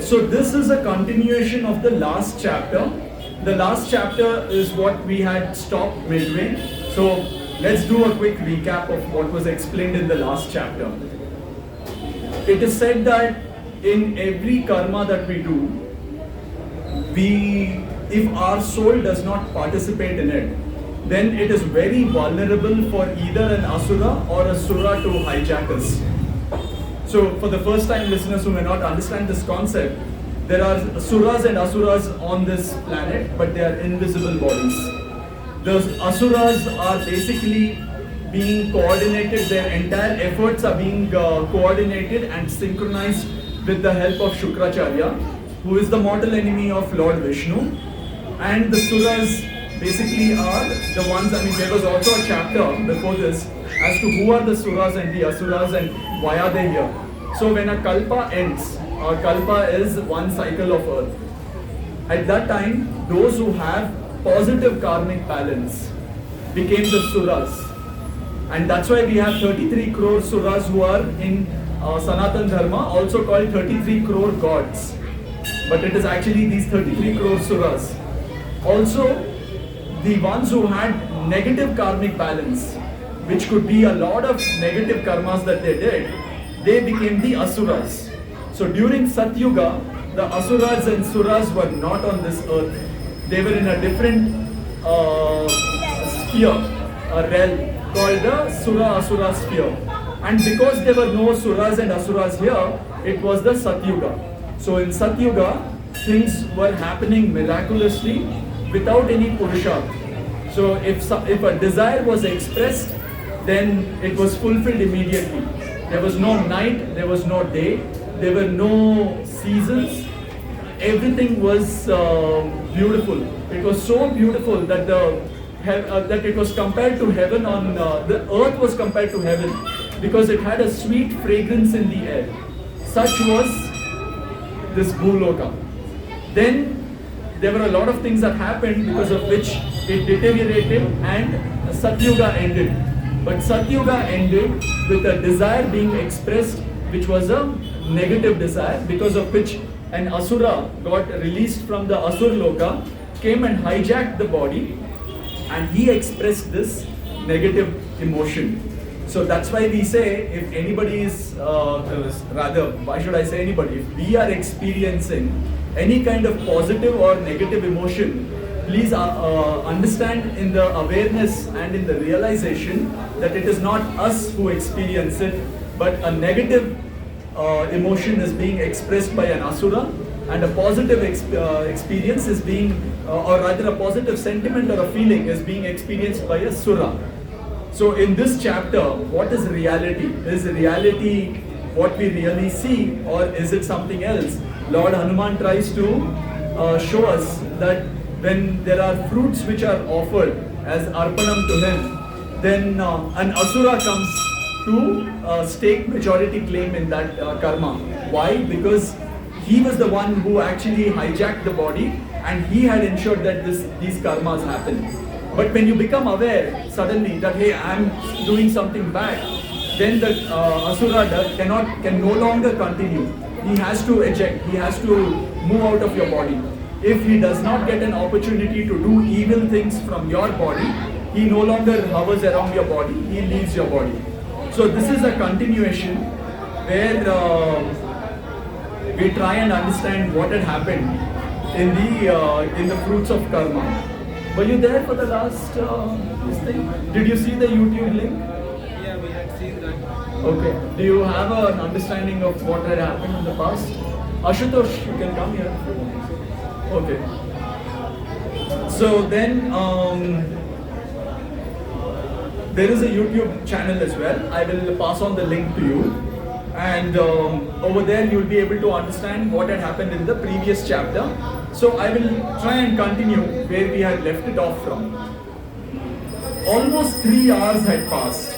So this is a continuation of the last chapter. The last chapter is what we had stopped midway. So let's do a quick recap of what was explained in the last chapter. It is said that in every karma that we do, if our soul does not participate in it, then it is very vulnerable for either an asura or a sura to hijack us. So for the first time listeners who may not understand this concept, there are suras and asuras on this planet, but they are invisible bodies. The asuras are basically being coordinated, their entire efforts are being coordinated and synchronized with the help of Shukracharya, who is the mortal enemy of Lord Vishnu. And the suras basically are the ones, there was also a chapter before this as to who are the suras and the asuras and why are they here. So when a kalpa ends, a kalpa is one cycle of earth. At that time, those who have positive karmic balance became the suras. And that's why we have 33 crore suras who are in Sanatan Dharma, also called 33 crore gods. But it is actually these 33 crore suras. Also, the ones who had negative karmic balance, which could be a lot of negative karmas that they did, they became the asuras. So during Satyuga, the asuras and suras were not on this earth. They were in a different sphere, a realm called the Sura-Asura sphere. And because there were no suras and asuras here, it was the Satyuga. So in Satyuga, things were happening miraculously without any purusharth. So if a desire was expressed, then it was fulfilled immediately. There was no night, there was no day, there were no seasons. Everything was beautiful. It was so beautiful that that it was compared to heaven the earth was compared to heaven because it had a sweet fragrance in the air. Such was this Bhuloka. Then there were a lot of things that happened because of which it deteriorated and Satyuga ended. But Satyuga ended with a desire being expressed which was a negative desire, because of which an asura got released from the Asur Loka, came and hijacked the body, and he expressed this negative emotion. So that's why we say, if anybody is, why should I say anybody, if we are experiencing any kind of positive or negative emotion, please understand in the awareness and in the realization that it is not us who experience it, but a negative emotion is being expressed by an asura, and a positive experience is being, or rather a positive sentiment or a feeling is being experienced by a sura. So in this chapter, what is reality? Is reality what we really see, or is it something else? Lord Hanuman tries to show us that when there are fruits which are offered as arpanam to him, then an asura comes to stake majority claim in that karma. Why? Because he was the one who actually hijacked the body, and he had ensured that these karmas happen. But when you become aware suddenly that, hey, I am doing something bad, then the asura can no longer continue. He has to eject, he has to move out of your body. If he does not get an opportunity to do evil things from your body, he no longer hovers around your body, he leaves your body. So this is a continuation where we try and understand what had happened in the fruits of karma. Were you there for the last this thing? Did you see the YouTube link? Yeah, we had seen that. Okay. Do you have an understanding of what had happened in the past? Ashutosh, you can come here. Okay. So then there is a YouTube channel as well. I will pass on the link to you. And over there you will be able to understand what had happened in the previous chapter. So I will try and continue where we had left it off from. Almost 3 hours had passed.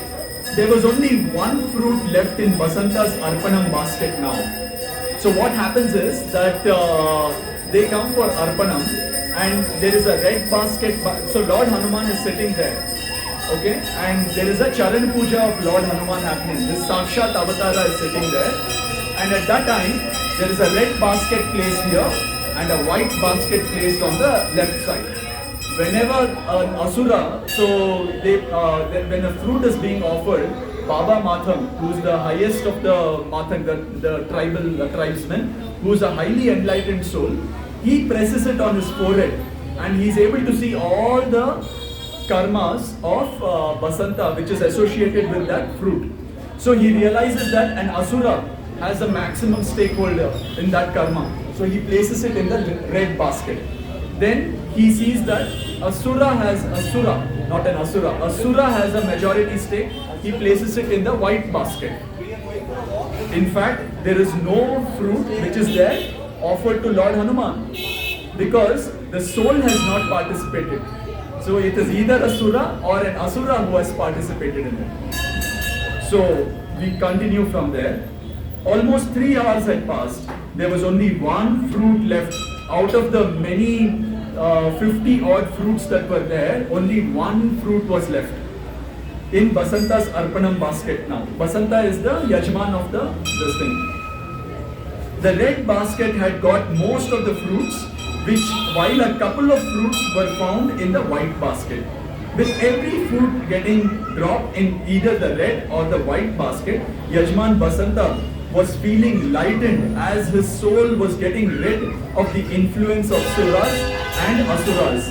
There was only one fruit left in Basanta's Arpanam basket now. So what happens is that they come for Arpanam, and there is a red basket. So Lord Hanuman is sitting there. Okay, and there is a Charan Puja of Lord Hanuman happening. This Sakshat Avatara is sitting there, And at that time, there is a red basket placed here and a white basket placed on the left side. Whenever an asura, when a fruit is being offered, Baba Matham, who is the highest of the Matham, the tribesman, who is a highly enlightened soul, he presses it on his forehead and he is able to see all the karmas of Basanta, which is associated with that fruit. So he realizes that an asura has a maximum stakeholder in that karma. So he places it in the red basket. Then he sees that Asura, not an asura. Asura has a majority stake. He places it in the white basket. In fact, there is no fruit which is there offered to Lord Hanuman because the soul has not participated. So it is either Asura or an Asura who has participated in it. So we continue from there. Almost 3 hours had passed. There was only one fruit left out of the many 50 odd fruits that were there. Only one fruit was left in Basanta's Arpanam basket now. Basanta is the Yajman of this thing. The red basket had got most of the fruits, while a couple of fruits were found in the white basket. With every fruit getting dropped in either the red or the white basket, Yajman Basanta was feeling lightened as his soul was getting rid of the influence of suras and asuras.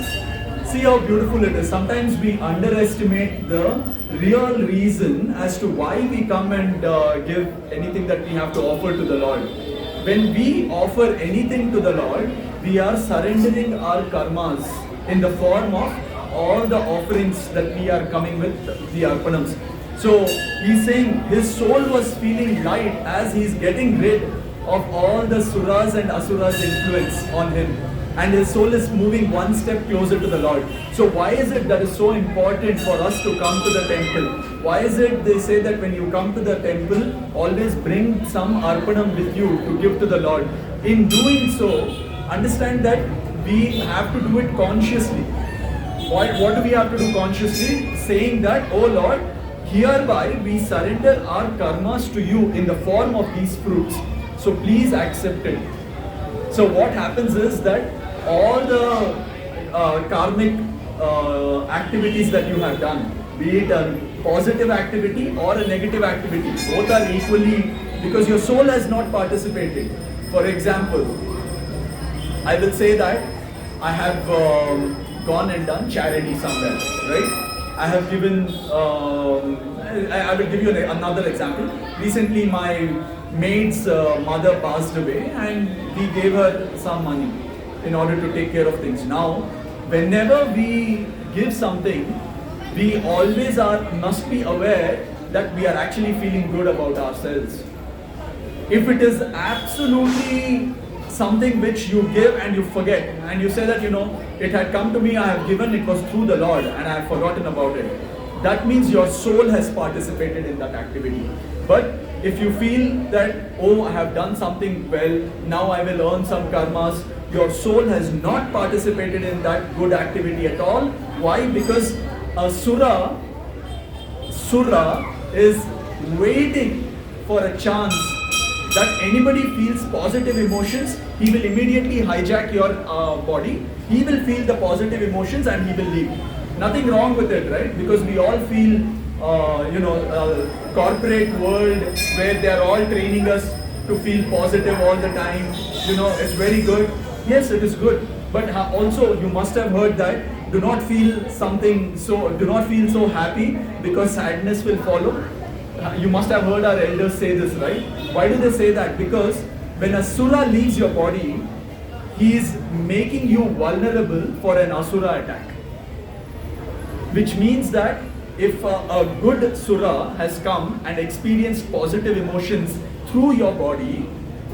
See how beautiful it is. Sometimes we underestimate the real reason as to why we come and give anything that we have to offer to the Lord. When we offer anything to the Lord, we are surrendering our karmas in the form of all the offerings that we are coming with, the arpanams. So he's saying his soul was feeling light as he's getting rid of all the suras and asuras influence on him, and his soul is moving one step closer to the Lord. So why is it that is so important for us to come to the temple? Why is it they say that when you come to the temple, always bring some arpanam with you to give to the Lord? In doing so, understand that we have to do it consciously. What do we have to do consciously? Saying that, oh Lord, hereby we surrender our karmas to you in the form of these fruits. So please accept it. So what happens is that all the karmic activities that you have done, be it a positive activity or a negative activity, both are equally, because your soul has not participated. For example, I will say that I have gone and done charity somewhere, right? I have given, I will give you another example. Recently my maid's mother passed away and we gave her some money in order to take care of things. Now, whenever we give something, we always must be aware that we are actually feeling good about ourselves. If it is absolutely something which you give and you forget and you say that, it had come to me, I have given, it was through the Lord and I have forgotten about it, that means your soul has participated in that activity. But if you feel that, oh, I have done something well, now I will earn some karmas, your soul has not participated in that good activity at all. Why? Because a surah is waiting for a chance that anybody feels positive emotions, he will immediately hijack your body. He will feel the positive emotions and he will leave. Nothing wrong with it, right? Because we all feel, corporate world where they are all training us to feel positive all the time. It's very good. Yes, it is good. But also you must have heard that do not feel so happy because sadness will follow. You must have heard our elders say this, right? Why do they say that? Because when a surah leaves your body, he is making you vulnerable for an asura attack. Which means that if a good surah has come and experienced positive emotions through your body,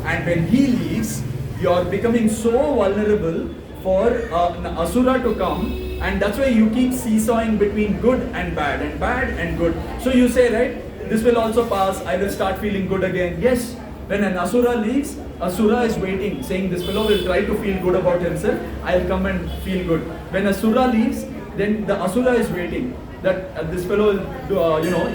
and when he leaves, you are becoming so vulnerable for an asura to come, and that's why you keep seesawing between good and bad and good. So you say, right, this will also pass, I will start feeling good again. Yes, when an asura leaves, asura is waiting, saying this fellow will try to feel good about himself, I'll come and feel good. When asura leaves, then the asura is waiting that this fellow,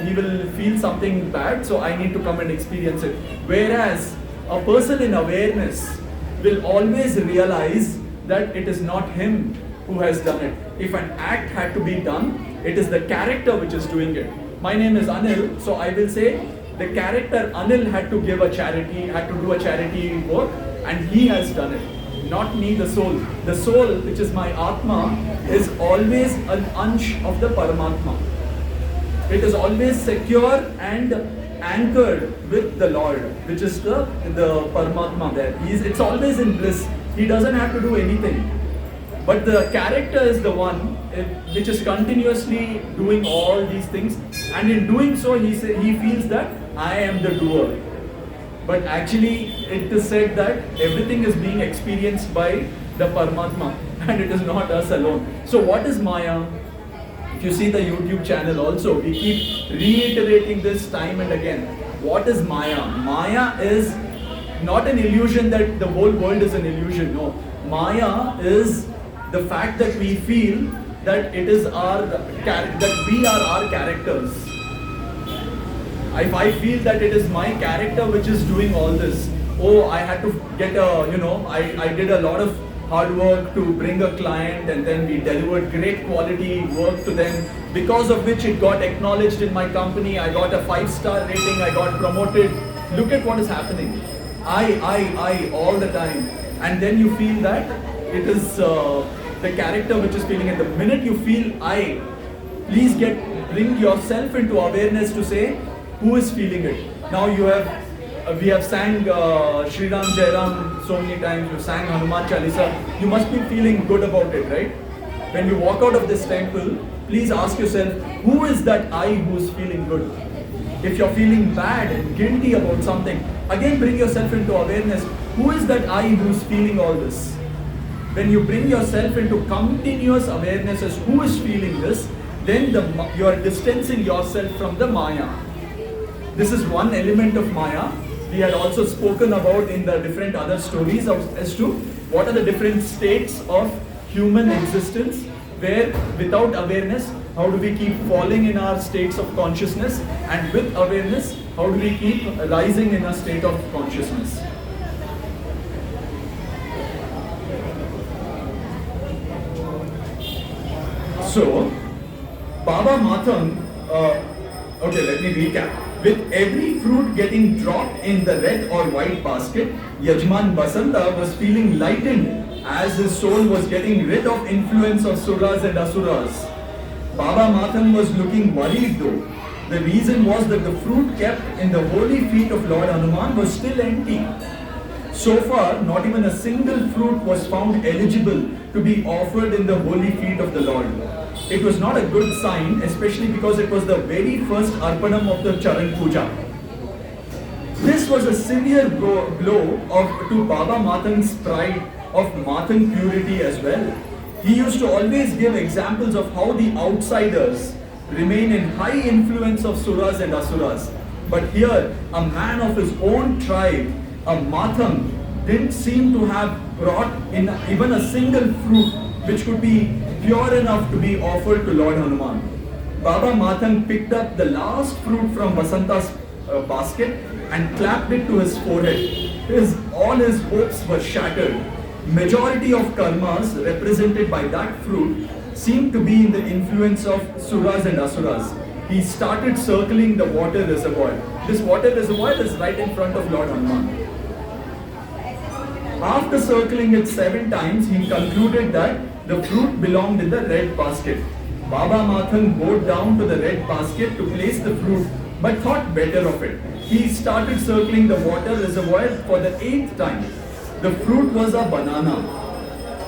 he will feel something bad, so I need to come and experience it. Whereas A person in awareness will always realize that it is not him who has done it. If an act had to be done, it is the character which is doing it. My name is Anil, so I will say the character Anil had to give a charity, had to do a charity work, and he has done it. Not me, the soul. The soul, which is my Atma, is always an ansh of the Paramatma. It is always secure and anchored with the Lord, which is the Paramatma there. It's always in bliss. He doesn't have to do anything. But the character is the one which is continuously doing all these things, and in doing so he feels that I am the doer. But actually it is said that everything is being experienced by the Paramatma and it is not us alone. So what is Maya? If you see the YouTube channel also, we keep reiterating this time and again. What is Maya? Maya is not an illusion that the whole world is an illusion. No. Maya is the fact that we feel that it is that we are our characters. If I feel that it is my character which is doing all this, oh, I had to get I did a lot of hard work to bring a client and then we delivered great quality work to them, because of which it got acknowledged in my company, I got a 5-star rating, I got promoted. Look at what is happening. I all the time. And then you feel that it is the character which is feeling it. The minute you feel I, please bring yourself into awareness to say who is feeling it. Now we have sang Shri Ram Jai Ram so many times, you sang Hanuman Chalisa, you must be feeling good about it, right? When you walk out of this temple, please ask yourself, who is that I who is feeling good? If you're feeling bad and guilty about something, again bring yourself into awareness, who is that I who is feeling all this? When you bring yourself into continuous awareness as who is feeling this, then you are distancing yourself from the Maya. This is one element of Maya. We had also spoken about in the different other stories as to what are the different states of human existence, where without awareness, how do we keep falling in our states of consciousness, and with awareness, how do we keep rising in a state of consciousness. So, Baba Mathang, okay, let me recap. With every fruit getting dropped in the red or white basket, Yajman Basanta was feeling lightened as his soul was getting rid of influence of Suras and Asuras. Baba Mathang was looking worried though. The reason was that the fruit kept in the holy feet of Lord Hanuman was still empty. So far, not even a single fruit was found eligible to be offered in the holy feet of the Lord. It was not a good sign, especially because it was the very first Arpanam of the Charan Puja. This was a severe blow to Baba Mathang's pride of Mathang purity as well. He used to always give examples of how the outsiders remain in high influence of Suras and Asuras. But here, a man of his own tribe, a Mathang, didn't seem to have brought in even a single fruit which could be pure enough to be offered to Lord Hanuman. Baba Mathang picked up the last fruit from Basanta's basket and clapped it to his forehead. All his hopes were shattered. Majority of karmas represented by that fruit seemed to be in the influence of Suras and Asuras. He started circling the water reservoir. This water reservoir is right in front of Lord Hanuman. After circling it 7 times, he concluded that the fruit belonged in the red basket. Baba Mathang bowed down to the red basket to place the fruit, but thought better of it. He started circling the water reservoir for the 8th time. The fruit was a banana.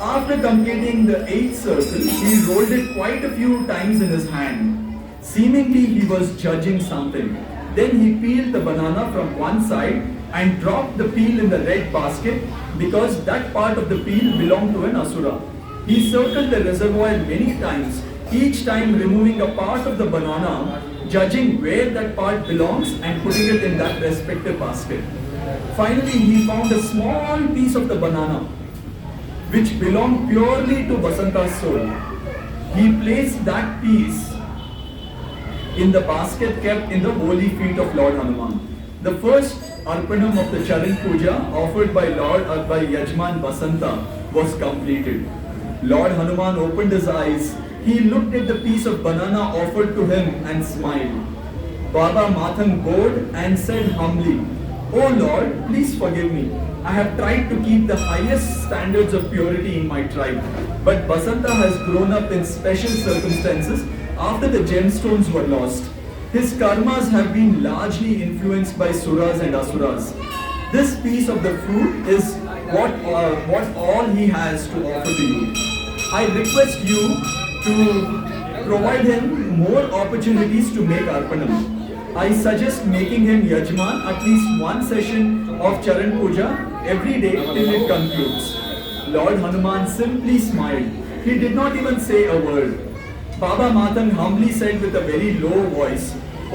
After completing the 8th circle, he rolled it quite a few times in his hand. Seemingly he was judging something. Then he peeled the banana from one side and dropped the peel in the red basket because that part of the peel belonged to an Asura. He circled the reservoir many times, each time removing a part of the banana, judging where that part belongs and putting it in that respective basket. Finally, he found a small piece of the banana, which belonged purely to Basanta's soul. He placed that piece in the basket kept in the holy feet of Lord Hanuman. The first Arpanam of the Charan Puja offered by by Yajman Basanta was completed. Lord Hanuman opened his eyes. He looked at the piece of banana offered to him and smiled. Baba Matham bowed and said humbly, "Oh Lord, please forgive me. I have tried to keep the highest standards of purity in my tribe. But Basanta has grown up in special circumstances after the gemstones were lost. His karmas have been largely influenced by suras and asuras. This piece of the fruit is what all he has to offer to you. I request you to provide him more opportunities to make Arpanam. I suggest making him Yajman at least one session of Charan Puja every day till it concludes." Lord Hanuman simply smiled. He did not even say a word. Baba Matan humbly said with a very low voice,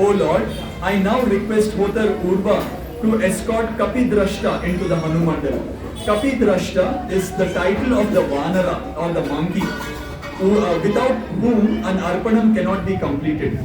"O Lord, I now request Hotar Urva to escort Kapidrashta into the Hanumandal." Kapidrashta is the title of the Vanara or the monkey, without whom an Arpanam cannot be completed.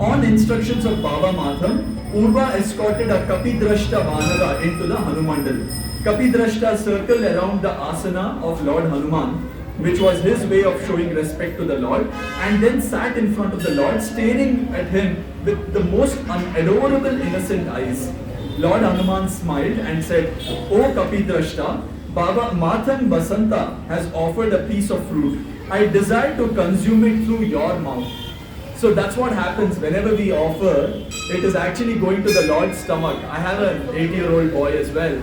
On instructions of Baba Matham, Urva escorted a Kapidrashta Vanara into the Hanumandal. Kapidrashta circled around the asana of Lord Hanuman, which was his way of showing respect to the Lord, and then sat in front of the Lord, staring at him with the most adorable innocent eyes. Lord Hanuman smiled and said, "O Kapidrashta, Baba Mathan Basanta has offered a piece of fruit. I desire to consume it through your mouth." So that's what happens whenever we offer. It is actually going to the Lord's stomach. I have an 8-year-old boy as well,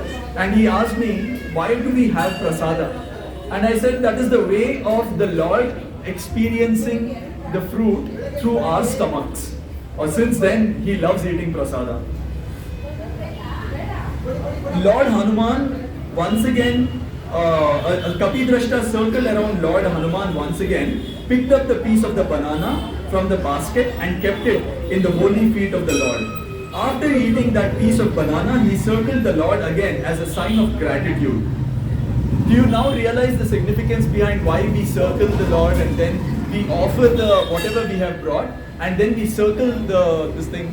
and he asked me, "Why do we have prasada?" And I said that is the way of the Lord experiencing the fruit through our stomachs. Or since then, he loves eating prasada. Lord Hanuman once again, Kapidrashta circled around Lord Hanuman once again, picked up the piece of the banana from the basket and kept it in the holy feet of the Lord. After eating that piece of banana, he circled the Lord again as a sign of gratitude. Do you now realize the significance behind why we circle the Lord and then we offer the whatever we have brought and then we circle this thing?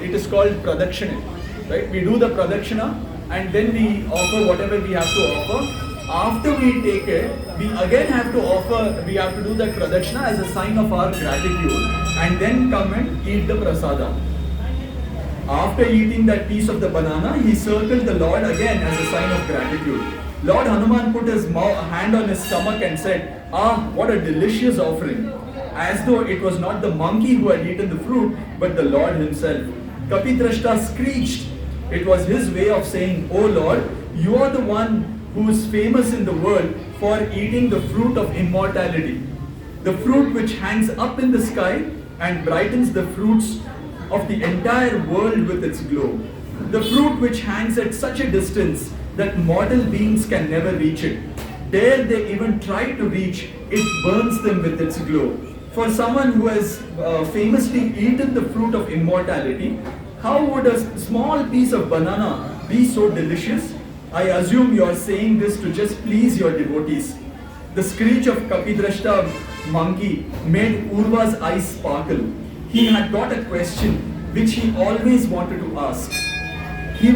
It is called pradakshina, right? We do the pradakshina and then we offer whatever we have to offer. After we take it, we again have to offer, we have to do that pradakshina as a sign of our gratitude and then come and eat the prasada. After eating that piece of the banana, he circled the Lord again as a sign of gratitude. Lord Hanuman put his hand on his stomach and said, "Ah, what a delicious offering," as though it was not the monkey who had eaten the fruit, but the Lord himself. Kapidrashta screeched. It was his way of saying, "Oh Lord, you are the one who is famous in the world for eating the fruit of immortality, the fruit which hangs up in the sky and brightens the fruits of the entire world with its glow, the fruit which hangs at such a distance that mortal beings can never reach it. Dare they even try to reach, it burns them with its glow." For someone who has famously eaten the fruit of immortality, how would a small piece of banana be so delicious? I assume you are saying this to just please your devotees. The screech of Kapidrashta monkey made Urva's eyes sparkle. He had got a question which he always wanted to ask. He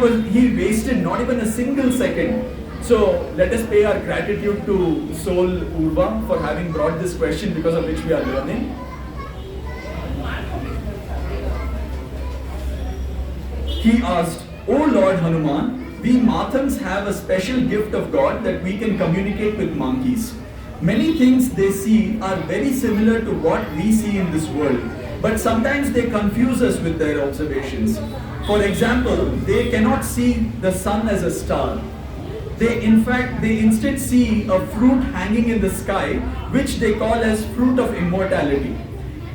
wasted not even a single second. So let us pay our gratitude to Soul Urva for having brought this question, because of which we are learning. He asked, "O Lord Hanuman, we Mathans have a special gift of God that we can communicate with monkeys. Many things they see are very similar to what we see in this world, but sometimes they confuse us with their observations. For example, they cannot see the sun as a star. They instead see a fruit hanging in the sky, which they call as fruit of immortality.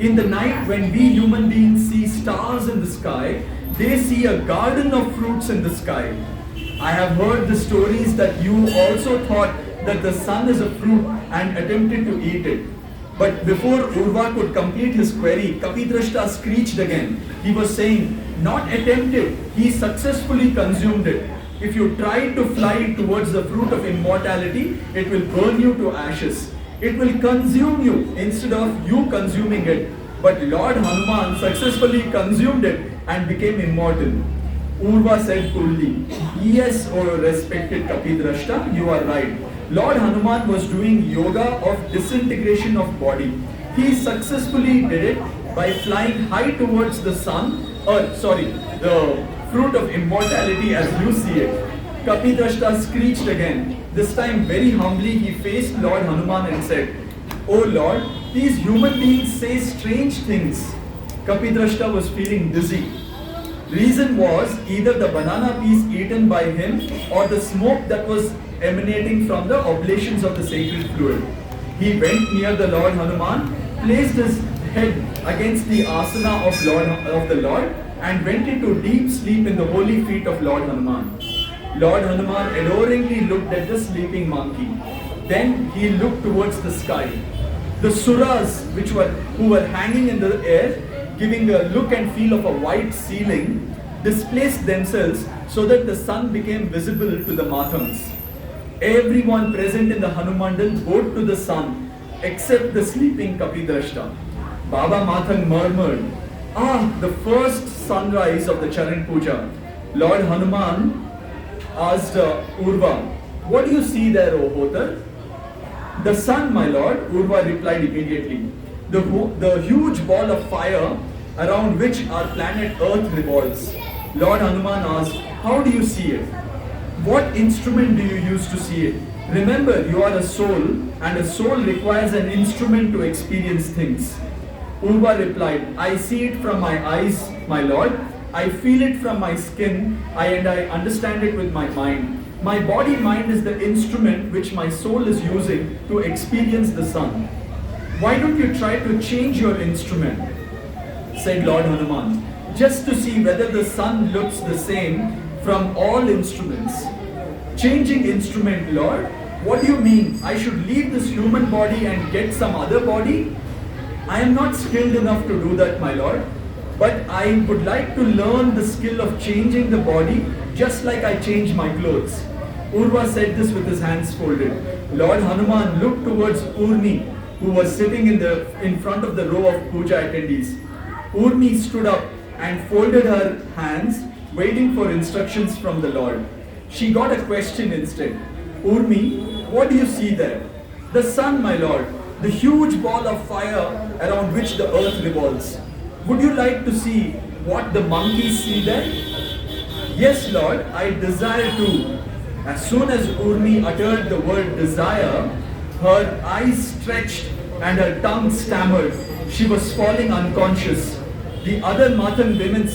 In the night, when we human beings see stars in the sky, they see a garden of fruits in the sky. I have heard the stories that you also thought that the sun is a fruit and attempted to eat it." But before Urva could complete his query, Kapidrashta screeched again. He was saying, "Not attempted, he successfully consumed it. If you try to fly towards the fruit of immortality, it will burn you to ashes. It will consume you instead of you consuming it. But Lord Hanuman successfully consumed it and became immortal." Urva said coolly, "Yes, O respected Kapidrashta, you are right. Lord Hanuman was doing yoga of disintegration of body. He successfully did it by flying high towards the sun, the fruit of immortality as you see it." Kapidrashta screeched again. This time very humbly he faced Lord Hanuman and said, "Oh Lord, these human beings say strange things." Kapidrashta was feeling dizzy. Reason was either the banana piece eaten by him or the smoke that was emanating from the oblations of the sacred fluid. He went near the Lord Hanuman, placed his head against the asana of the Lord and went into deep sleep in the holy feet of Lord Hanuman. Lord Hanuman adoringly looked at the sleeping monkey. Then he looked towards the sky. The suras who were hanging in the air, giving a look and feel of a white ceiling, displaced themselves so that the sun became visible to the Mathans. Everyone present in the Hanumandal bowed to the sun except the sleeping Kapidrashta. Baba Mathan murmured, "Ah, the first sunrise of the Charan Puja." Lord Hanuman asked Urva, "What do you see there, O Hotar?" "The sun, my lord," Urva replied immediately. The huge ball of fire around which our planet Earth revolves." Lord Hanuman asked, "How do you see it? What instrument do you use to see it? Remember, you are a soul, and a soul requires an instrument to experience things." Urva replied, "I see it from my eyes, my lord. I feel it from my skin, and I understand it with my mind. My body-mind is the instrument which my soul is using to experience the sun. Why don't you try to change your instrument?" said Lord Hanuman, "just to see whether the sun looks the same from all instruments." "Changing instrument, Lord? What do you mean? I should leave this human body and get some other body? I am not skilled enough to do that, my lord. But I would like to learn the skill of changing the body just like I change my clothes." Urva said this with his hands folded. Lord Hanuman looked towards Urmi, who was sitting in front of the row of puja attendees. Urmi stood up and folded her hands, waiting for instructions from the Lord. She got a question instead. "Urmi, what do you see there?" "The sun, my lord, the huge ball of fire around which the earth revolves. Would you like to see what the monkeys see there?" "Yes, Lord, I desire to." As soon as Urmi uttered the word desire, her eyes stretched and her tongue stammered. She was falling unconscious. The other Mathan women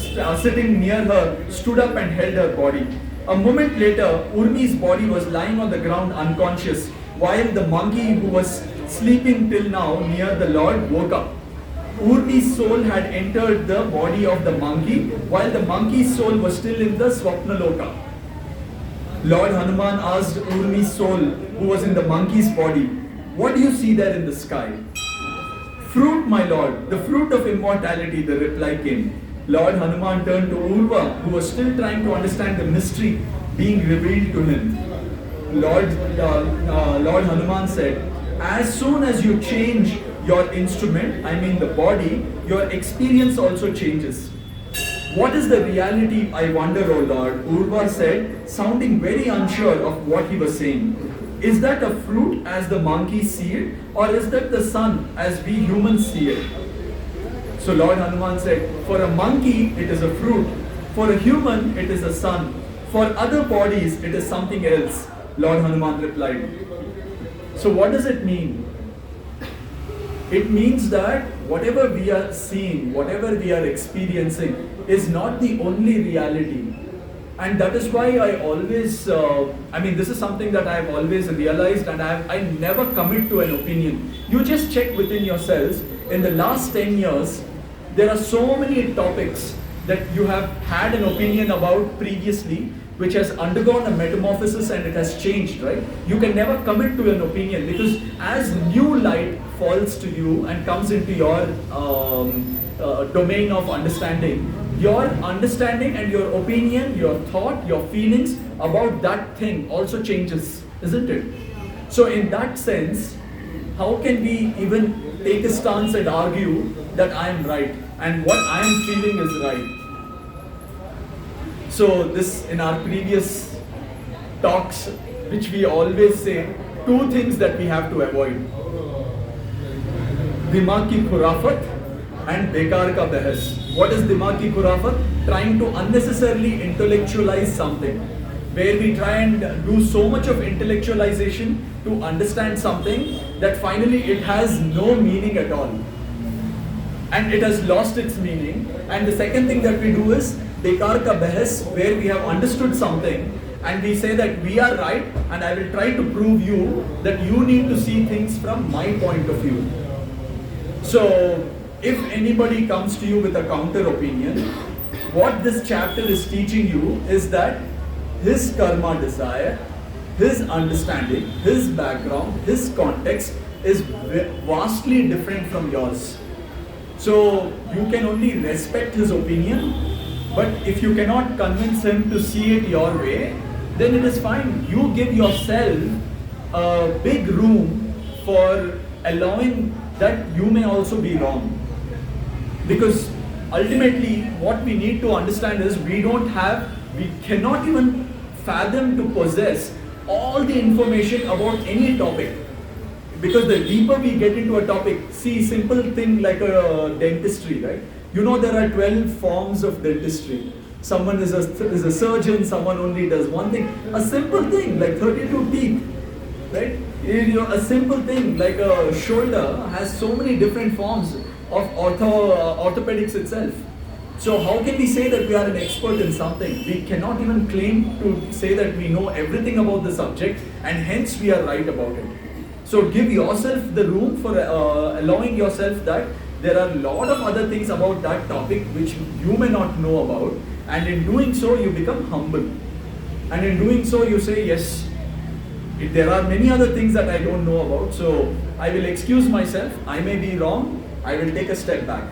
sitting near her stood up and held her body. A moment later, Urmi's body was lying on the ground unconscious, while the monkey who was sleeping till now near the Lord woke up. Urmi's soul had entered the body of the monkey, while the monkey's soul was still in the Swapnaloka. Lord Hanuman asked Urmi's soul, who was in the monkey's body, "What do you see there in the sky?" "Fruit, my lord, the fruit of immortality," the reply came. Lord Hanuman turned to Urva, who was still trying to understand the mystery being revealed to him. Lord Hanuman said, "As soon as you change your instrument, I mean the body, your experience also changes." "What is the reality, I wonder, O Lord?" Urva said, sounding very unsure of what he was saying. "Is that a fruit as the monkeys see it, or is that the sun as we humans see it?" So Lord Hanuman said, "For a monkey it is a fruit, for a human it is a sun, for other bodies it is something else," Lord Hanuman replied. So what does it mean? It means that whatever we are seeing, whatever we are experiencing is not the only reality. And that is why I always, this is something that I have always realized, and I never commit to an opinion. You just check within yourselves. In the last 10 years, there are so many topics that you have had an opinion about previously, which has undergone a metamorphosis and it has changed, right? You can never commit to an opinion, because as new light falls to you and comes into your domain of understanding, your understanding and your opinion, your thought, your feelings about that thing also changes, isn't it? So in that sense, how can we even take a stance and argue that I am right and what I am feeling is right? So this, in our previous talks, which we always say, two things that we have to avoid. Dimag ki khurafat and bekar ka bahas. What is dimag ki khurafat? Trying to unnecessarily intellectualize something, where we try and do so much of intellectualization to understand something that finally it has no meaning at all. And it has lost its meaning. And the second thing that we do is bekar ka bahas, where we have understood something and we say that we are right and I will try to prove you that you need to see things from my point of view. So if anybody comes to you with a counter opinion, what this chapter is teaching you is that his karma desire, his understanding, his background, his context is vastly different from yours. So you can only respect his opinion, but if you cannot convince him to see it your way, then it is fine. You give yourself a big room for allowing that you may also be wrong. Because ultimately what we need to understand is we cannot even fathom to possess all the information about any topic. Because the deeper we get into a topic, see, simple thing like a dentistry, right? You know there are 12 forms of dentistry. Someone is a surgeon, someone only does one thing. A simple thing like 32 teeth, right? A simple thing like a shoulder has so many different forms of orthopedics itself. So how can we say that we are an expert in something? We cannot even claim to say that we know everything about the subject and hence we are right about it. So give yourself the room for allowing yourself that there are a lot of other things about that topic which you may not know about, and in doing so you become humble. And in doing so you say, yes, there are many other things that I don't know about, so I will excuse myself, I may be wrong, I will take a step back.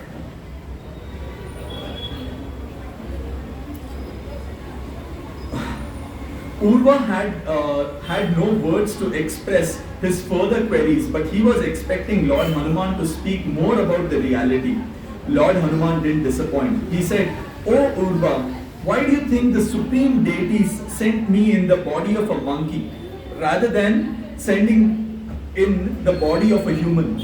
Urva had no words to express his further queries, but he was expecting Lord Hanuman to speak more about the reality. Lord Hanuman didn't disappoint. He said, "Oh Urva, why do you think the supreme deities sent me in the body of a monkey rather than sending in the body of a human?"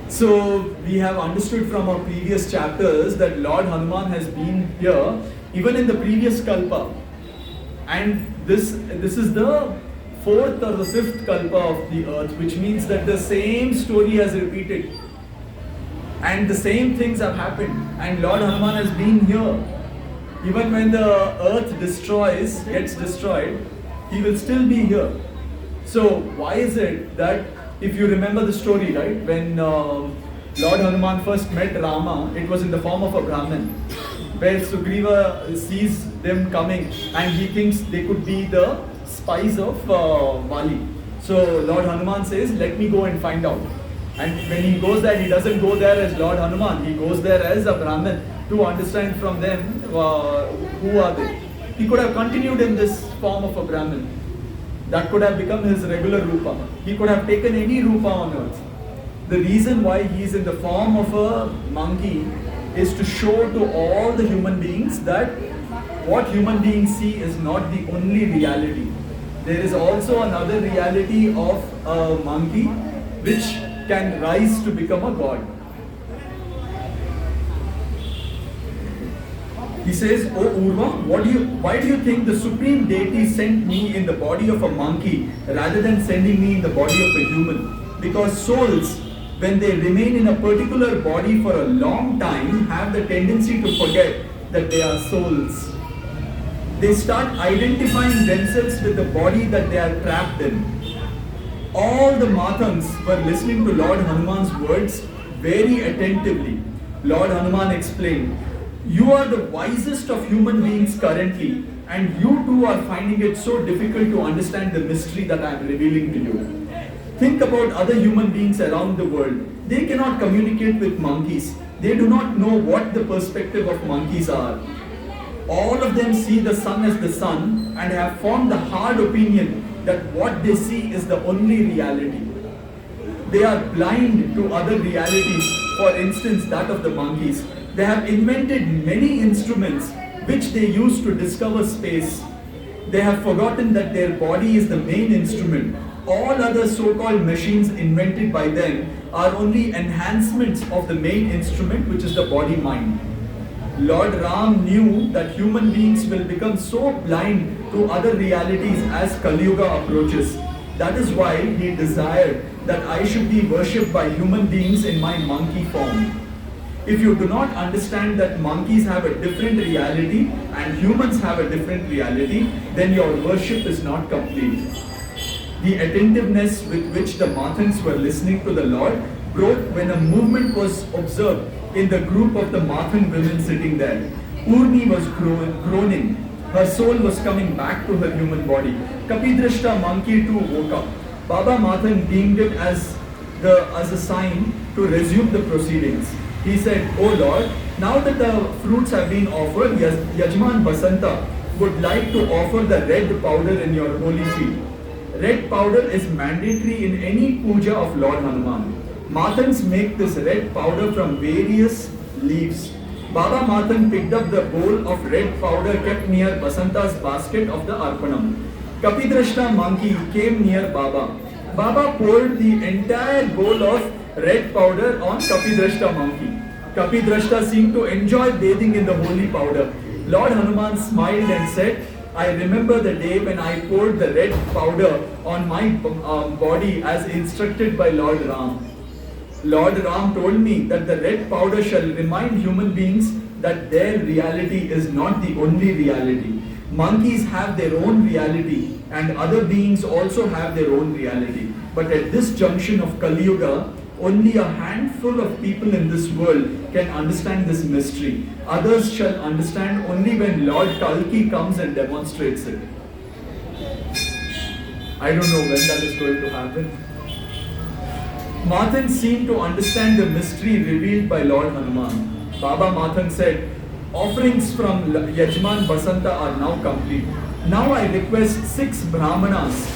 So we have understood from our previous chapters that Lord Hanuman has been here even in the previous kalpa, and this is the 4th or the 5th kalpa of the earth, which means that the same story has repeated and the same things have happened, and Lord Hanuman has been here. Even when the earth gets destroyed, he will still be here. So why is it that, if you remember the story, right, when Lord Hanuman first met Rama, it was in the form of a Brahmin, where Sugriva sees them coming and he thinks they could be the spies of Vali. So Lord Hanuman says, let me go and find out. And when he goes there, he doesn't go there as Lord Hanuman, he goes there as a Brahmin to understand from them who are they. He could have continued in this form of a Brahmin. That could have become his regular Rupa. He could have taken any Rupa on earth. The reason why he is in the form of a monkey is to show to all the human beings that what human beings see is not the only reality. There is also another reality of a monkey which can rise to become a god. He says, "Oh Urva, why do you think the supreme deity sent me in the body of a monkey rather than sending me in the body of a human? Because souls, when they remain in a particular body for a long time, have the tendency to forget that they are souls. They start identifying themselves with the body that they are trapped in." All the Matangs were listening to Lord Hanuman's words very attentively. Lord Hanuman explained, "You are the wisest of human beings currently, and you too are finding it so difficult to understand the mystery that I am revealing to you. Think about other human beings around the world. They cannot communicate with monkeys. They do not know what the perspective of monkeys are. All of them see the sun as the sun and have formed the hard opinion that what they see is the only reality. They are blind to other realities, for instance that of the monkeys. They have invented many instruments which they use to discover space. They have forgotten that their body is the main instrument. All other so-called machines invented by them are only enhancements of the main instrument, which is the body-mind. Lord Ram knew that human beings will become so blind to other realities as Kali Yuga approaches. That is why he desired that I should be worshipped by human beings in my monkey form. If you do not understand that monkeys have a different reality and humans have a different reality, then your worship is not complete. The attentiveness with which the Mathans were listening to the Lord broke when a movement was observed in the group of the Mathan women sitting there. Urmi was groaning. Her soul was coming back to her human body. Kapidrashta monkey too woke up. Baba Mathan deemed it as a sign to resume the proceedings. He said, "Oh Lord, now that the fruits have been offered, Yajman Basanta would like to offer the red powder in your holy feet. Red powder is mandatory in any puja of Lord Hanuman. Mathans make this red powder from various leaves. Baba Mathan picked up the bowl of red powder kept near Basanta's basket of the Arpanam. Kapidrashta monkey came near Baba. Baba poured the entire bowl of red powder on Kapidrashta monkey. Kapidrashta seemed to enjoy bathing in the holy powder. Lord Hanuman smiled and said, I remember the day when I poured the red powder on my body as instructed by Lord Ram. Lord Ram told me that the red powder shall remind human beings that their reality is not the only reality. Monkeys have their own reality and other beings also have their own reality. But at this junction of Kali Yuga, only a handful of people in this world can understand this mystery. Others shall understand only when Lord Kalki comes and demonstrates it. I don't know when that is going to happen. Mathan seemed to understand the mystery revealed by Lord Hanuman. Baba Mathan said, offerings from Yajman Basanta are now complete. Now I request 6 Brahmanas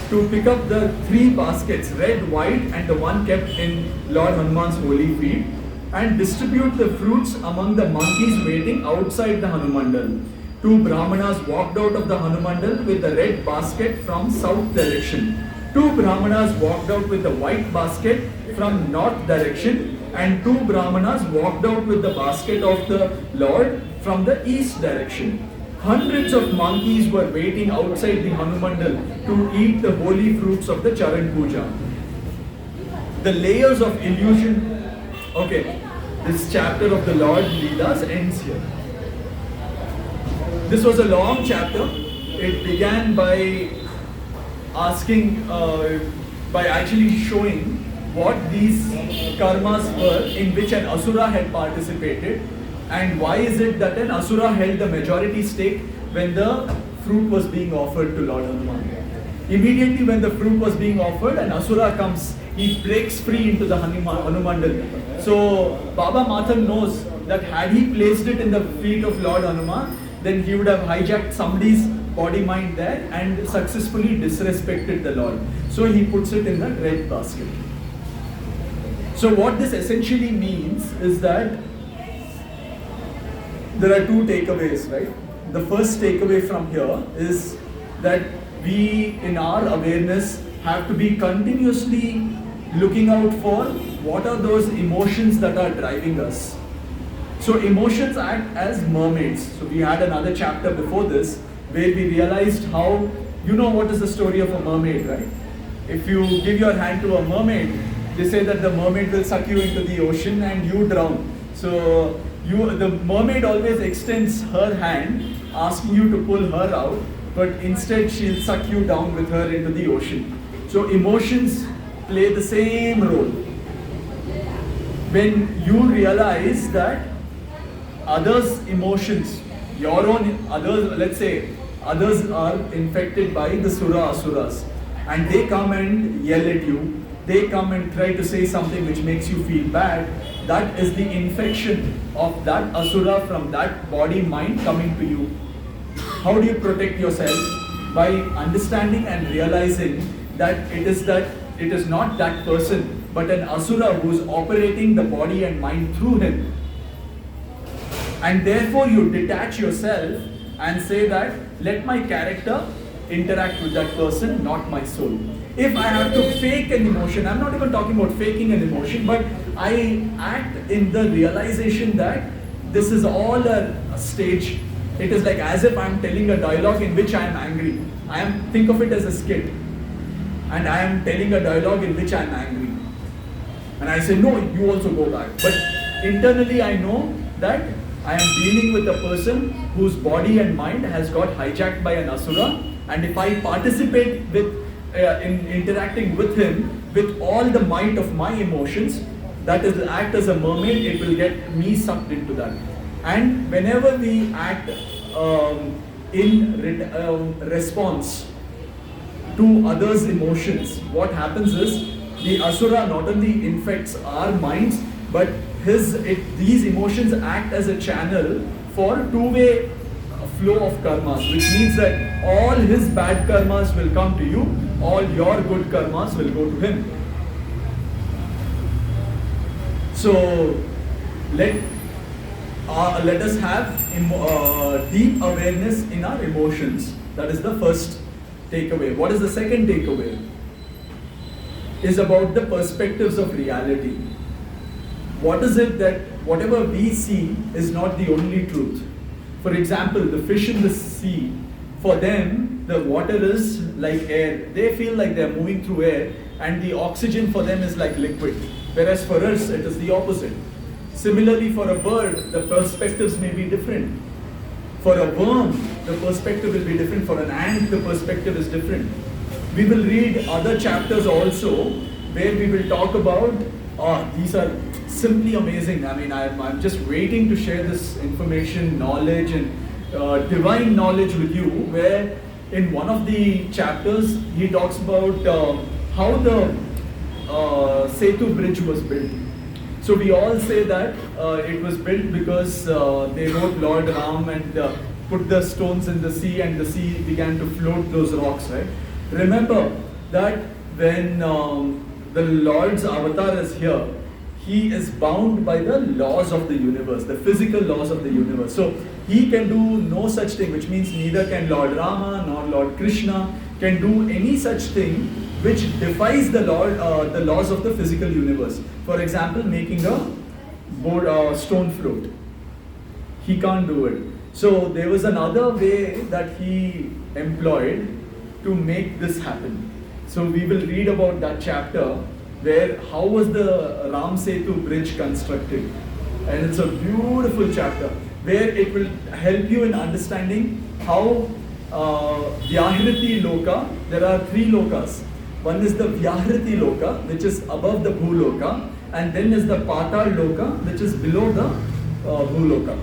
to pick up the 3 baskets, red, white and the one kept in Lord Hanuman's holy feet, and distribute the fruits among the monkeys waiting outside the Hanumandal. 2 Brahmanas walked out of the Hanumandal with the red basket from south direction. 2 Brahmanas walked out with the white basket from north direction, and 2 Brahmanas walked out with the basket of the Lord from the east direction. Hundreds of monkeys were waiting outside the Hanumandal to eat the holy fruits of the Charan Puja. The layers of illusion. Okay, this chapter of the Lord Leelas ends here. This was a long chapter. It began by by actually showing what these karmas were in which an Asura had participated, and why is it that an Asura held the majority stake when the fruit was being offered to Lord Hanuman. Immediately when the fruit was being offered, an Asura comes, he breaks free into the Hanumandal. So Baba Mathan knows that had he placed it in the feet of Lord Hanuman, then he would have hijacked somebody's body mind there and successfully disrespected the Lord. So he puts it in the red basket. So what this essentially means is that there are 2 takeaways, right? The first takeaway from here is that we, in our awareness, have to be continuously looking out for what are those emotions that are driving us. So emotions act as mermaids. So we had another chapter before this where we realized how, you know what is the story of a mermaid, right? If you give your hand to a mermaid, they say that the mermaid will suck you into the ocean and you drown. So the mermaid always extends her hand asking you to pull her out, but instead she'll suck you down with her into the ocean. So emotions play the same role. When you realize that others' emotions, your own others, let's say others are infected by the Sura Asuras, and they come and yell at you, they come and try to say something which makes you feel bad, that is the infection of that Asura from that body mind coming to you. How do you protect yourself? By understanding and realizing that it is not that person, but an Asura who is operating the body and mind through him. And therefore you detach yourself and say that let my character interact with that person, not my soul. If I have to fake an emotion, I'm not even talking about faking an emotion, but I act in the realization that this is all a stage. It is like as if I'm telling a dialogue in which I am angry. Think of it as a skit. And I am telling a dialogue in which I am angry. And I say, no, you also go back. But internally I know that I am dealing with a person whose body and mind has got hijacked by an asura. And if I participate in interacting with him with all the might of my emotions, that is act as a mermaid, it will get me sucked into that. And whenever we act in response to others' emotions, what happens is the asura not only infects our minds, but these emotions act as a channel for two-way flow of karmas, which means that all his bad karmas will come to you, all your good karmas will go to him. So let us have deep awareness in our emotions. That is the first takeaway. What is the second takeaway? Is about the perspectives of reality. What is it that whatever we see is not the only truth? For example, the fish in the sea, for them, the water is like air. They feel like they're moving through air, and the oxygen for them is like liquid. Whereas for us, it is the opposite. Similarly, for a bird, the perspectives may be different. For a worm, the perspective will be different. For an ant, the perspective is different. We will read other chapters also where we will talk about, these are simply amazing. I mean, I'm just waiting to share this information, knowledge and divine knowledge with you, where in one of the chapters he talks about how the Setu bridge was built. So we all say that it was built because they wrote Lord Ram and put the stones in the sea, and the sea began to float those rocks, right? Remember that when the Lord's avatar is here, he is bound by the laws of the universe, the physical laws of the universe. So he can do no such thing, which means neither can Lord Rama nor Lord Krishna can do any such thing which defies the laws of the physical universe. For example, making a stone float. He can't do it. So there was another way that he employed to make this happen. So we will read about that chapter where how was the Ram Setu bridge constructed. And it's a beautiful chapter where it will help you in understanding how Vyahriti Loka, there are three lokas. One is the Vyahriti Loka, which is above the Bhuloka, and then is the Patal Loka, which is below the Bhuloka.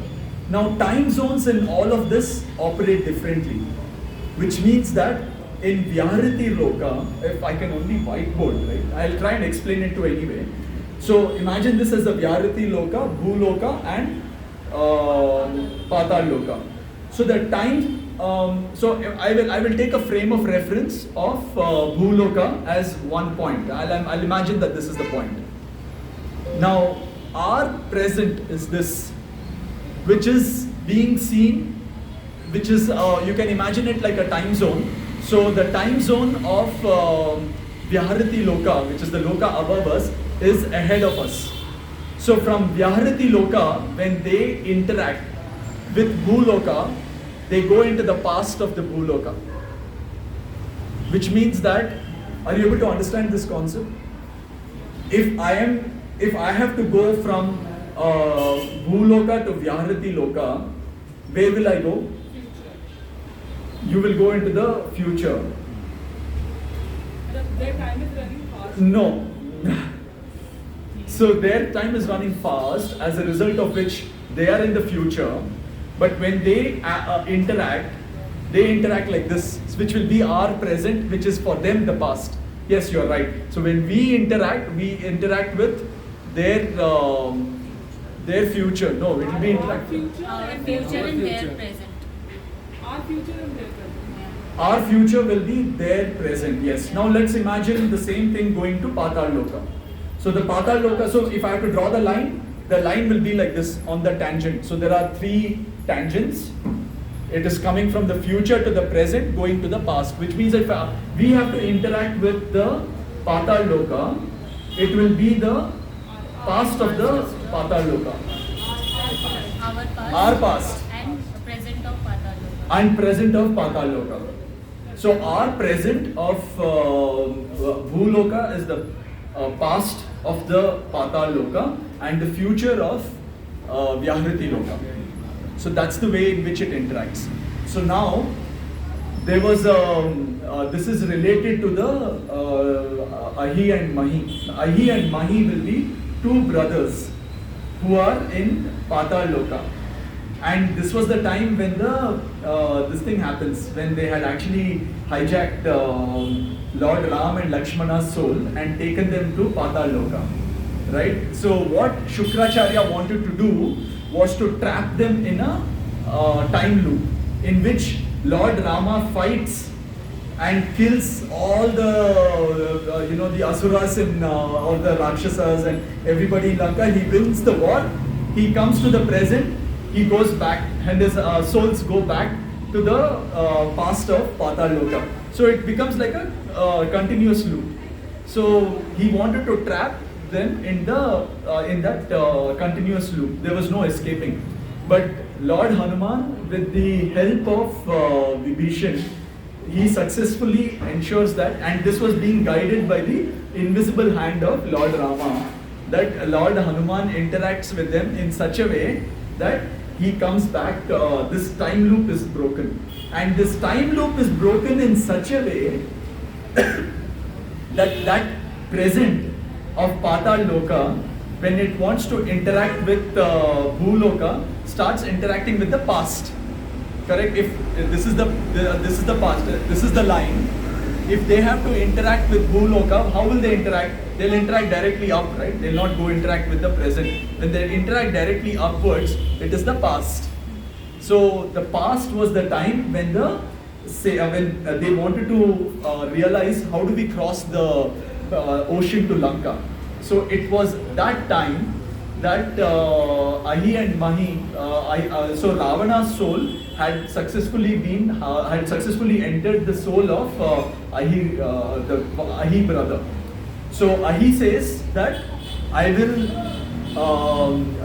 Now time zones in all of this operate differently, which means that in Vyahriti Loka, if I can only whiteboard, right? I'll try and explain it to anyway. So imagine this as the Vyahriti Loka, Bhuloka and Patal Loka. So the time, so I will take a frame of reference of Bhuloka as one point. I'll imagine that this is the point. Now our present is this, which is being seen, which is, you can imagine it like a time zone. So the time zone of Vyahriti Loka, which is the Loka above us, is ahead of us. So from Vyahriti Loka, when they interact with Bhuloka, they go into the past of the Bhuloka. Which means that, are you able to understand this concept? If I have to go from Bhuloka to Vyahriti Loka, where will I go? You will go into the future. Their time is running fast. No. So their time is running fast, as a result of which they are in the future. But when they interact like this, which will be our present, which is for them the past. Yes, you are right. So when we interact with their future. No, it will be interactive. Our Future and their future. present. Our future and their present. Our future will be their present, yes. Now let's imagine the same thing going to Patal Loka. So the Patal Loka, so if I have to draw the line, the line will be like this on the tangent. So there are 3 tangents. It is coming from the future to the present, going to the past, which means if we have to interact with the Patal Loka, it will be the past of the Patal Loka. Our past. And present of Patal Loka. And present of Patal Loka. So our present of Bhuloka is the past of the Patal Loka and the future of Vyahriti Loka. So that's the way in which it interacts. So now there was this is related to the Ahi and Mahi. Ahi and Mahi will be 2 brothers who are in Patal Loka. And this was the time when the this thing happens, when they had actually hijacked Lord Ram and Lakshmana's soul and taken them to Patal Loka. Right? So what Shukracharya wanted to do was to trap them in a time loop in which Lord Rama fights and kills all the the asuras and all the rakshasas and everybody in Lanka. He wins the war. He comes to the present. He goes back and his souls go back to the past of Patal Loka. So it becomes like a continuous loop. So he wanted to trap them in the in that continuous loop. There was no escaping. But Lord Hanuman, with the help of Vibhishan, he successfully ensures that, and this was being guided by the invisible hand of Lord Rama, that Lord Hanuman interacts with them in such a way that he comes back, this time loop is broken. And this time loop is broken in such a way that present of Patal Loka, when it wants to interact with Bhuloka, starts interacting with the past. Correct? If this is the past, this is the line. If they have to interact with Bhuloka, how will they interact? They'll interact directly up, right? They'll not go interact with the present. When they interact directly upwards, it is the past. So the past was the time when when they wanted to realize how do we cross the ocean to Lanka. So it was that time that Ahi and Mahi, so Ravana's soul had successfully entered the soul of Ahi, the Ahi brother. So Ahi says that I will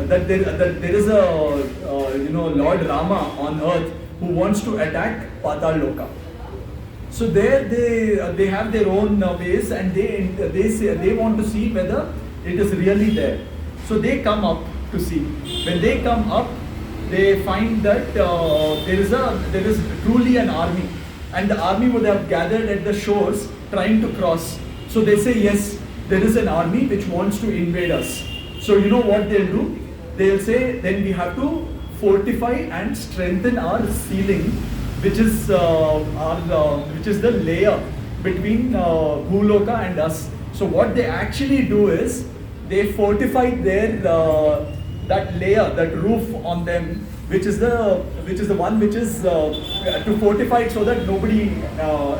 that there is a Lord Rama on earth who wants to attack Patal Loka. So there they have their own ways, and they want to see whether it is really there. So they come up to see. When they come up, they find that there is truly an army, and the army would have gathered at the shores trying to cross. So they say, yes, there is an army which wants to invade us. So you know what they'll do? They'll say, then we have to fortify and strengthen our ceiling, which is the layer between Bhuloka and us. So what they actually do is they fortify their that layer, that roof on them, which is the one which is to fortify it so that nobody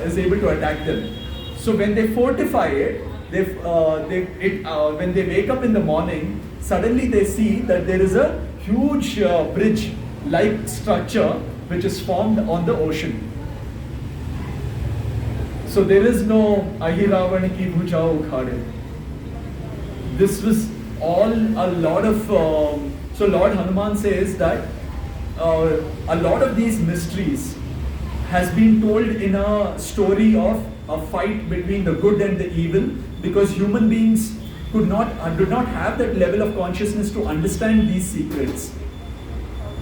is able to attack them. So when they fortify it, when they wake up in the morning, suddenly they see that there is a huge bridge-like structure which is formed on the ocean. So there is no Ahi Ravan ki bhuja ukhade. This was all a lot of. So Lord Hanuman says that a lot of these mysteries has been told in a story of a fight between the good and the evil, because human beings did not have that level of consciousness to understand these secrets.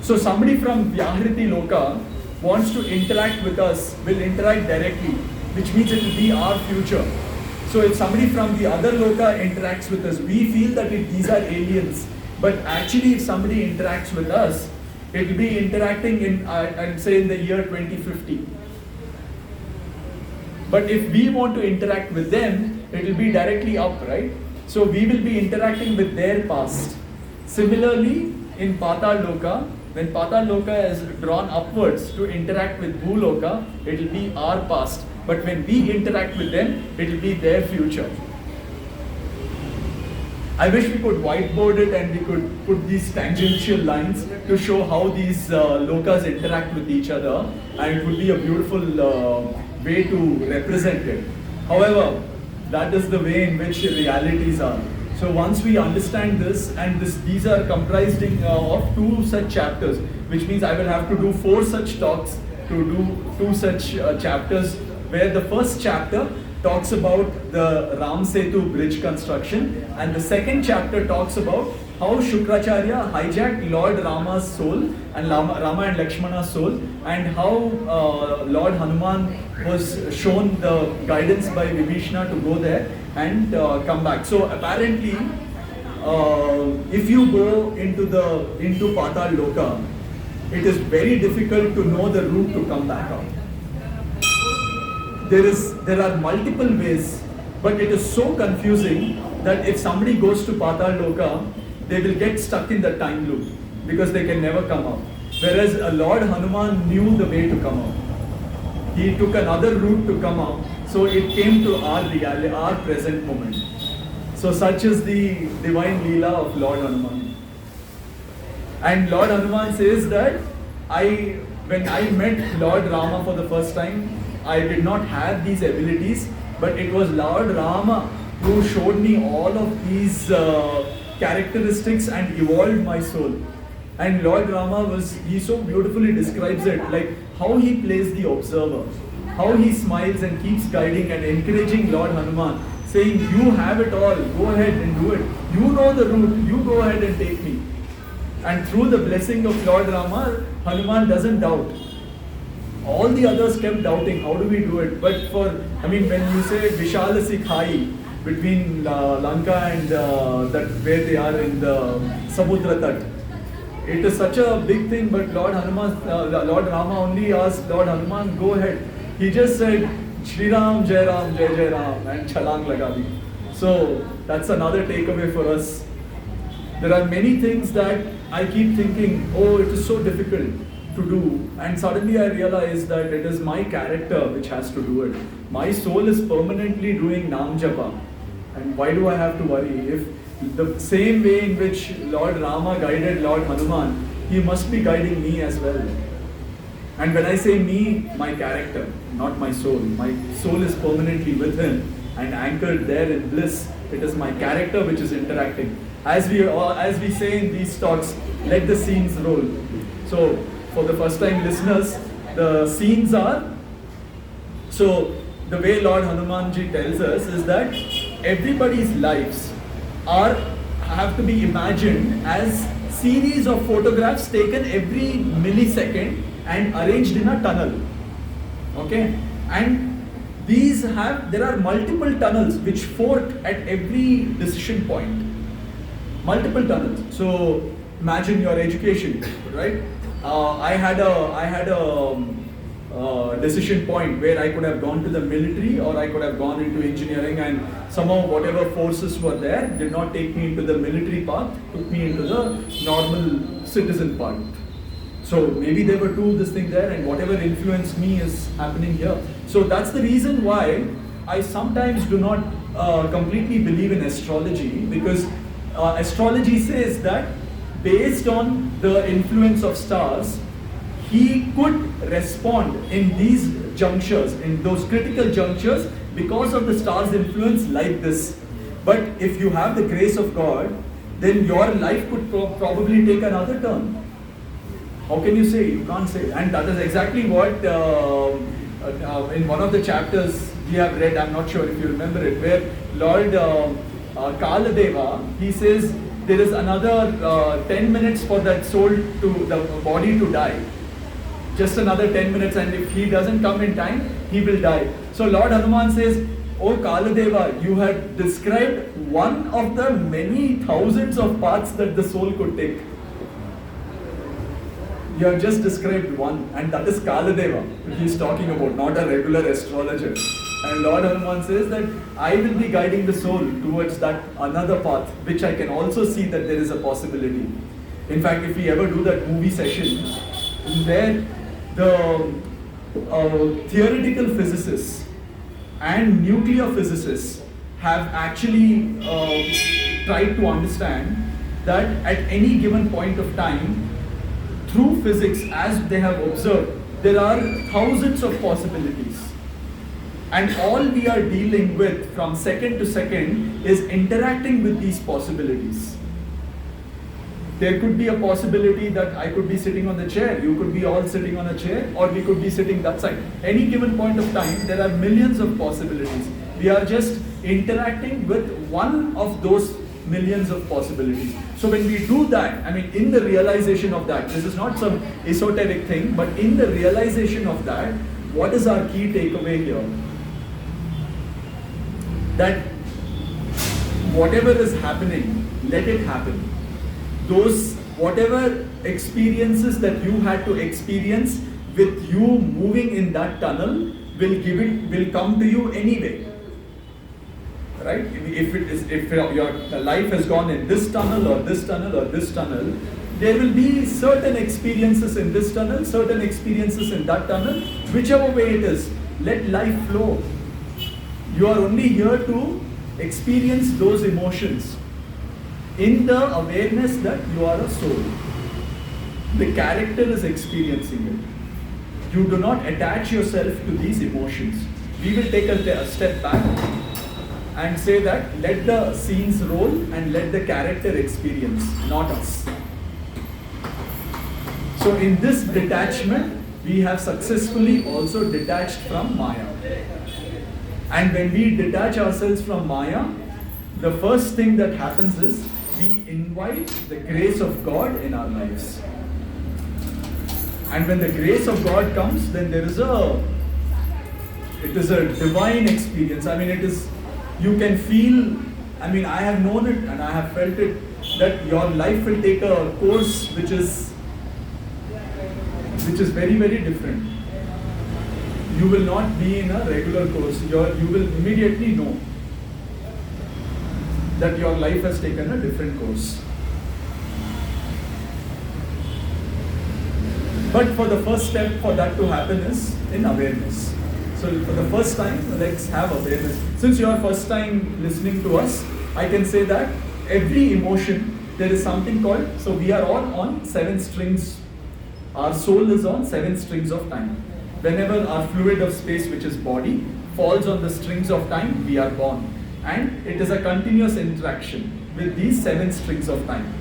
So somebody from Vyahriti Loka wants to interact with us, will interact directly, which means it will be our future. So if somebody from the other Loka interacts with us, we feel that these are aliens. But actually if somebody interacts with us, it will be interacting in, I'd say in the year 2050. But if we want to interact with them, it will be directly up, right? So we will be interacting with their past. Similarly, in Patal Loka, when Patal Loka is drawn upwards to interact with Bhuloka, it will be our past. But when we interact with them, it will be their future. I wish we could whiteboard it and we could put these tangential lines to show how these lokas interact with each other, and it would be a beautiful way to represent it. However, that is the way in which realities are. So once we understand this, and these are comprised of 2 such chapters, which means I will have to do 4 such talks to do 2 such chapters, where the first chapter talks about the Ram Setu bridge construction, and the second chapter talks about how Shukracharya hijacked Lord Rama's soul and Rama and Lakshmana's soul, and how Lord Hanuman was shown the guidance by Vibhishana to go there and come back. So apparently, if you go into Patal Loka, it is very difficult to know the route to come back out. There are multiple ways, but it is so confusing that if somebody goes to Patal Loka, they will get stuck in the time loop because they can never come out. Whereas Lord Hanuman knew the way to come out. He took another route to come out, so it came to our reality, our present moment. So such is the divine Leela of Lord Hanuman. And Lord Hanuman says that when I met Lord Rama for the first time, I did not have these abilities, but it was Lord Rama who showed me all of these characteristics and evolved my soul. And Lord Rama he so beautifully describes it, like how he plays the observer, how he smiles and keeps guiding and encouraging Lord Hanuman, saying, you have it all, go ahead and do it. You know the route, you go ahead and take me. And through the blessing of Lord Rama, Hanuman doesn't doubt. All the others kept doubting, how do we do it? But when you say Vishalasi Khai, between Lanka and where they are in the Samudra Tat, it is such a big thing, but Lord Rama only asked Lord Hanuman, go ahead. He just said, Shri Ram, Jai Ram, Jai Jai Ram, and Chalang Lagadi. So that's another takeaway for us. There are many things that I keep thinking, oh, it is so difficult to do, and suddenly I realize that it is my character which has to do it. My soul is permanently doing Nam Japa, and why do I have to worry? If the same way in which Lord Rama guided Lord Hanuman, he must be guiding me as well. And when I say me, my character, not my soul. My soul is permanently with him and anchored there in bliss. It is my character which is interacting. As we say in these talks, let the scenes roll. So for the first time listeners, the scenes are, so the way Lord Hanumanji tells us is that everybody's lives have to be imagined as series of photographs taken every millisecond and arranged in a tunnel. Okay? And there are multiple tunnels which fork at every decision point. Multiple tunnels. So imagine your education, right? I had a decision point where I could have gone to the military or I could have gone into engineering, and somehow whatever forces were there did not take me into the military path, took me into the normal citizen path. So maybe there were this thing there, and whatever influenced me is happening here. So that's the reason why I sometimes do not completely believe in astrology, because astrology says that based on the influence of stars, he could respond in these junctures, in those critical junctures, because of the stars' influence like this. But if you have the grace of God, then your life could probably take another turn. How can you say? You can't say. And that is exactly what in one of the chapters we have read, I'm not sure if you remember it, where Lord Kaladeva, he says there is another 10 minutes for that soul the body to die. Just another 10 minutes, and if he doesn't come in time, he will die. So Lord Hanuman says, oh Kaladeva, you had described one of the many thousands of paths that the soul could take. You have just described one, and that is Kaladeva, he is talking about, not a regular astrologer. And Lord Hanuman says that I will be guiding the soul towards that another path, which I can also see that there is a possibility. In fact, if we ever do that movie session, where the theoretical physicists and nuclear physicists have actually tried to understand that at any given point of time, through physics, as they have observed, there are thousands of possibilities. And all we are dealing with from second to second is interacting with these possibilities. There could be a possibility that I could be sitting on the chair, you could be all sitting on a chair, or we could be sitting that side. Any given point of time, there are millions of possibilities. We are just interacting with one of those millions of possibilities. So when we do that, I mean, in the realization of that, this is not some esoteric thing, but in the realization of that, what is our key takeaway here? That whatever is happening, let it happen. Those, whatever experiences that you had to experience with you moving in that tunnel will come to you anyway. Right? If your life has gone in this tunnel or this tunnel or this tunnel, there will be certain experiences in this tunnel, certain experiences in that tunnel, whichever way it is. Let life flow. You are only here to experience those emotions in the awareness that you are a soul. The character is experiencing it. You do not attach yourself to these emotions. We will take a step back and say that let the scenes roll and let the character experience, not us. So in this detachment, we have successfully also detached from Maya. And when we detach ourselves from Maya, the first thing that happens is we invite the grace of God in our lives. And when the grace of God comes, then it is a divine experience. I mean, you can feel, I mean, I have known it and I have felt it, that your life will take a course which is very, very different. You will not be in a regular course. You will immediately know that your life has taken a different course. But for the first step for that to happen is in awareness. So for the first time, let's have awareness. Since you are first time listening to us, I can say that every emotion, there is something called, so we are all on 7 strings. Our soul is on 7 strings of time. Whenever our fluid of space, which is body, falls on the strings of time, we are born. And it is a continuous interaction with these 7 strings of time.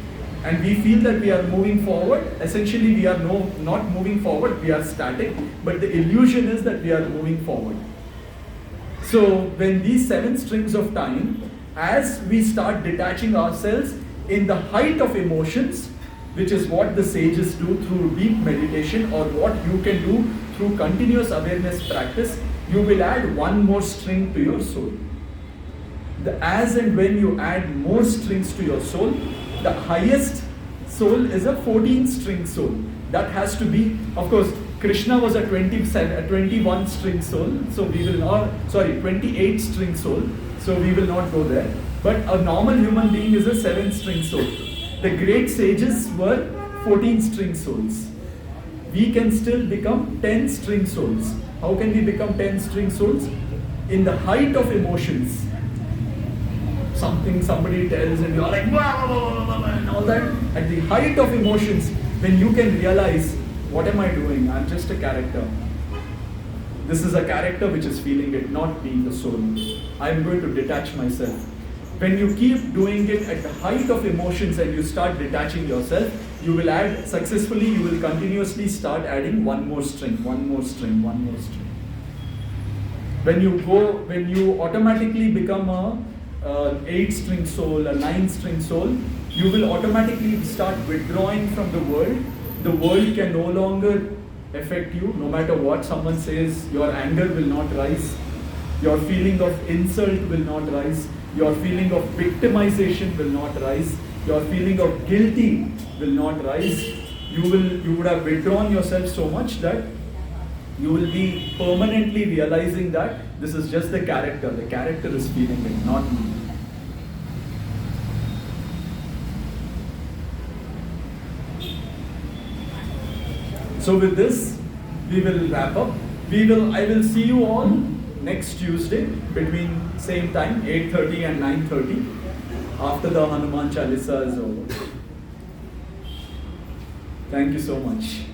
And we feel that we are moving forward. Essentially, we are not moving forward, we are static. But the illusion is that we are moving forward. So when these 7 strings of time, as we start detaching ourselves in the height of emotions, which is what the sages do through deep meditation, or what you can do through continuous awareness practice, you will add one more string to your soul. As and when you add more strings to your soul, the highest soul is a 14-string soul. That has to be, of course, Krishna was a 21-string soul, so we will not, 28-string soul, so we will not go there. But a normal human being is a 7-string soul. The great sages were 14-string souls. We can still become 10-string souls. How can we become 10-string souls? In the height of emotions. Something somebody tells and you're like, blah, blah, blah, and all that. At the height of emotions, when you can realize, what am I doing? I'm just a character. This is a character which is feeling it, not being the soul. I'm going to detach myself. When you keep doing it at the height of emotions and you start detaching yourself, you will add, successfully, you will continuously start adding one more string, one more string, one more string. When you automatically become a 8-string soul, a 9-string soul, you will automatically start withdrawing from the world. The world can no longer affect you. No matter what someone says, your anger will not rise. Your feeling of insult will not rise. Your feeling of victimization will not rise. Your feeling of guilty will not rise. You would have withdrawn yourself so much that you will be permanently realizing that this is just the character. The character is feeling it, not me. So with this, we will wrap up. I will see you all next Tuesday between same time, 8:30 and 9:30. after the Hanuman Chalisa is over. Thank you so much.